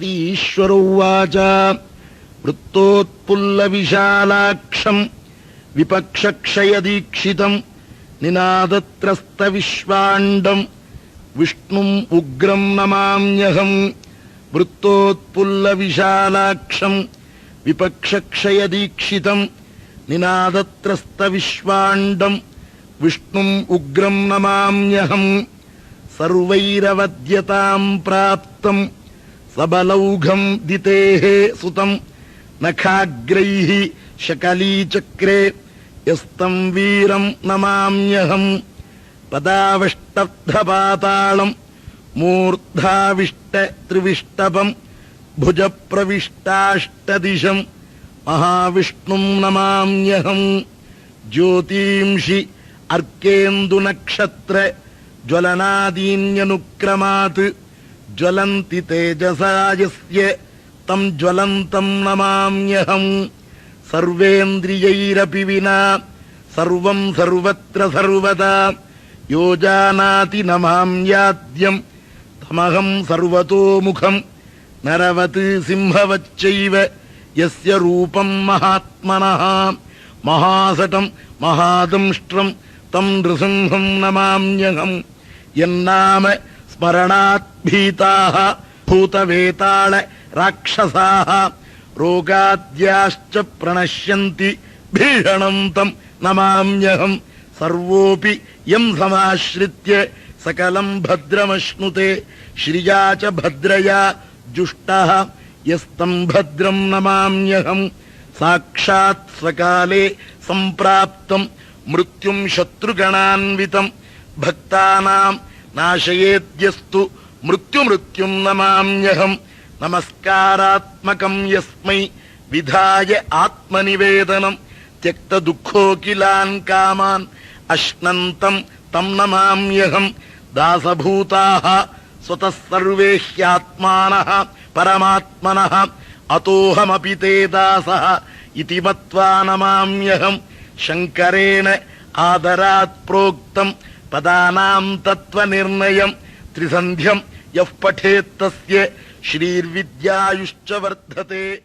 ईश्वर उवाच वृत्तोत्पुल्लविशालाक्षम् विपक्षक्षयदीक्षितम् निनादत्रस्तविश्वाण्डम् विष्णुम् उग्रम् नमाम्यहम्। वृत्तोत्पुल्लविशालाक्षम् विपक्षक्षयदीक्षितम् निनादत्रस्तविश्वाण्डम् विष्णुम् उग्रम् नमाम्यहम्। सर्वैरवद्यताम् प्राप्तम् सबलौघम् दितेः सुतम् नखाग्रैः शकलीचक्रे यस्तम् वीरम् नमाम्यहम्। पदावष्टब्धपातालम् मूर्धाविष्ट त्रिविष्टपम् भुजप्रविष्टाष्टदिशम् महाविष्णुम् नमाम्यहम्। ज्योतींषि अर्केन्दुनक्षत्र ज्वलनादीन्यनुक्रमात् ज्वलन्ति तेजसा यस्य तम् ज्वलन्तम् नमाम्यहम्। सर्वेन्द्रियैरपि विना सर्वम् सर्वत्र सर्वदा यो जानाति नमाम्याद्यम् तमहम् सर्वतोमुखम्। नरवत् सिंहवच्चैव यस्य रूपम् महात्मनः महासटम् महादंष्ट्रम् तम् नृसिंहम् नमाम्यहम्। यन्नाम स्मरणात् भीताः भूतवेताल राक्षसाः रोगाद्याश्च प्रणश्यन्ति भीषणम् तम् नमाम्यहम्। सर्वोऽपि यम् समाश्रित्य सकलम् भद्रमश्नुते श्रिया च भद्रया जुष्टः यस्तम् भद्रम् नमाम्यहम्। साक्षात् स्वकाले सम्प्राप्तम् मृत्युम् शत्रुगणान्वितम् भक्तानाम् नाशयेद्यस्तु मृत्युमृत्युम् नमाम्यहम्। नमस्कारात्मकम् यस्मै विधाय आत्मनिवेदनम् त्यक्तदुःखोऽखिलान् कामान् अश्नन्तम् तम् नमाम्यहम्। दासभूताः स्वतः सर्वे ह्यात्मानः परमात्मनः अतोऽहमपि ते दासः इति मत्वा नमाम्यहम्। शङ्करेण आदरात् प्रोक्तम् पदानाम् तत्त्वनिर्णयम् त्रिसन्ध्यम् यः पठेत् तस्य श्रीर्विद्यायुश्च वर्धते।